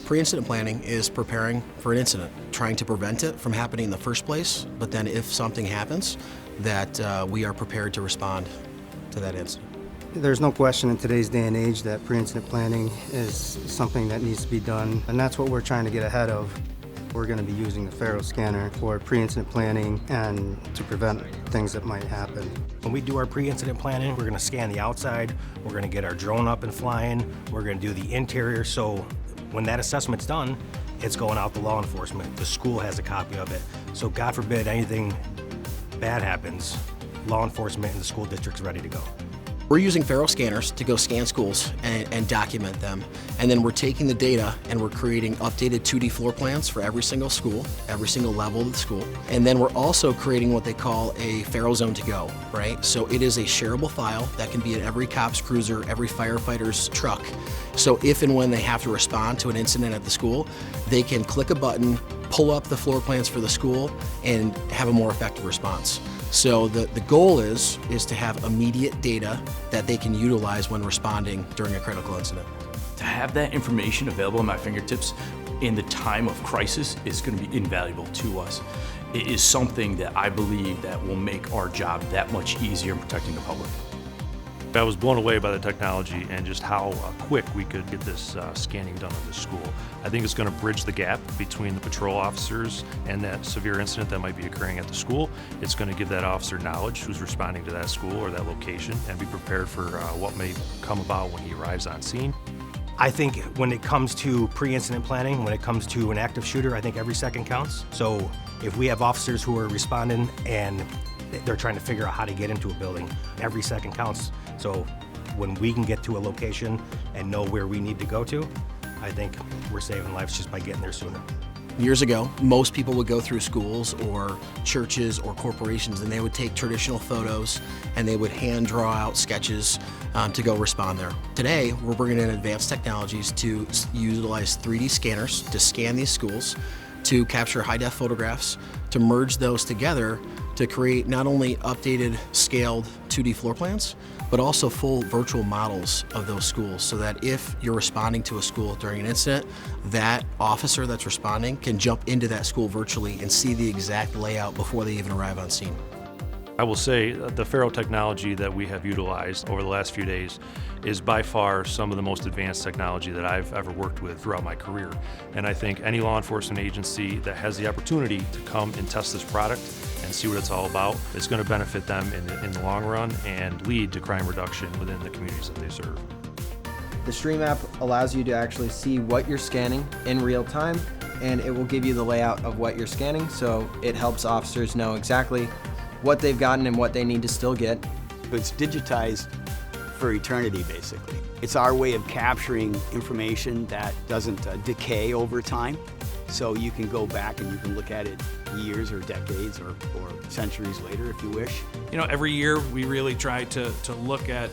Pre-incident planning is preparing for an incident, trying to prevent it from happening in the first place, but then if something happens, that we are prepared to respond to that incident. There's no question in today's day and age that pre-incident planning is something that needs to be done, and that's what we're trying to get ahead of. We're going to be using the FARO scanner for pre-incident planning and to prevent things that might happen. When we do our pre-incident planning, we're going to scan the outside, we're going to get our drone up and flying, we're going to do the interior, so when that assessment's done, it's going out to law enforcement. The school has a copy of it. So God forbid anything bad happens, law enforcement and the school district's ready to go. We're using FARO scanners to go scan schools and document them. And then we're taking the data and we're creating updated 2D floor plans for every single school, every single level of the school. And then we're also creating what they call a FARO zone to go, right? So it is a shareable file that can be in every cop's cruiser, every firefighter's truck. So if and when they have to respond to an incident at the school, they can click a button, pull up the floor plans for the school, and have a more effective response. So the goal is to have immediate data that they can utilize when responding during a critical incident. To have that information available at my fingertips in the time of crisis is going to be invaluable to us. It is something that I believe that will make our job that much easier in protecting the public. I was blown away by the technology and just how quick we could get this scanning done at the school. I think it's going to bridge the gap between the patrol officers and that severe incident that might be occurring at the school. It's going to give that officer knowledge who's responding to that school or that location and be prepared for what may come about when he arrives on scene. I think when it comes to pre-incident planning, when it comes to an active shooter, I think every second counts. So if we have officers who are responding and they're trying to figure out how to get into a building, every second counts. So when we can get to a location and know where we need to go to, I think we're saving lives just by getting there sooner. Years ago, most people would go through schools or churches or corporations and they would take traditional photos and they would hand draw out sketches to go respond there. Today, we're bringing in advanced technologies to utilize 3D scanners to scan these schools, to capture high-def photographs, to merge those together to create not only updated, scaled 2D floor plans, but also full virtual models of those schools so that if you're responding to a school during an incident, that officer that's responding can jump into that school virtually and see the exact layout before they even arrive on scene. I will say the FARO technology that we have utilized over the last few days is by far some of the most advanced technology that I've ever worked with throughout my career. And I think any law enforcement agency that has the opportunity to come and test this product and see what it's all about, it's going to benefit them in the long run and lead to crime reduction within the communities that they serve. The Stream app allows you to actually see what you're scanning in real time, and it will give you the layout of what you're scanning, so it helps officers know exactly what they've gotten and what they need to still get. It's digitized for eternity, basically. It's our way of capturing information that doesn't decay over time. So you can go back and you can look at it years or decades or centuries later if you wish. You know, every year we really try to look at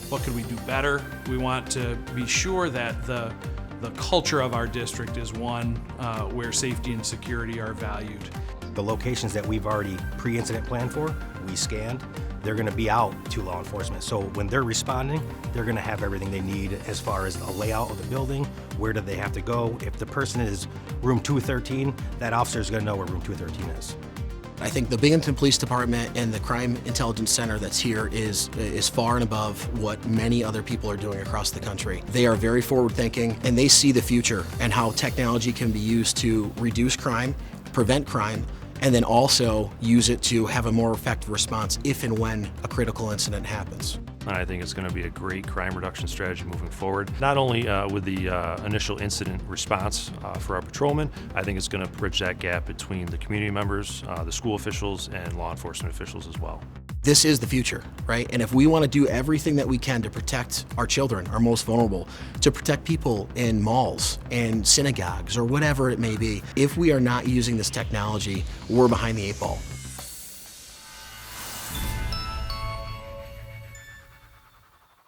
what could we do better. We want to be sure that the culture of our district is one where safety and security are valued. The locations that we've already pre-incident planned for, we scanned, they're going to be out to law enforcement. So when they're responding, they're going to have everything they need as far as a layout of the building, where do they have to go. If the person is room 213, that officer is going to know where room 213 is. I think the Binghamton Police Department and the Crime Intelligence Center that's here is far and above what many other people are doing across the country. They are very forward-thinking and they see the future and how technology can be used to reduce crime, prevent crime, and then also use it to have a more effective response if and when a critical incident happens. And I think it's going to be a great crime reduction strategy moving forward. Not only with the initial incident response for our patrolmen, I think it's going to bridge that gap between the community members, the school officials, and law enforcement officials as well. This is the future, right? And if we want to do everything that we can to protect our children, our most vulnerable, to protect people in malls and synagogues or whatever it may be, if we are not using this technology, we're behind the 8 ball.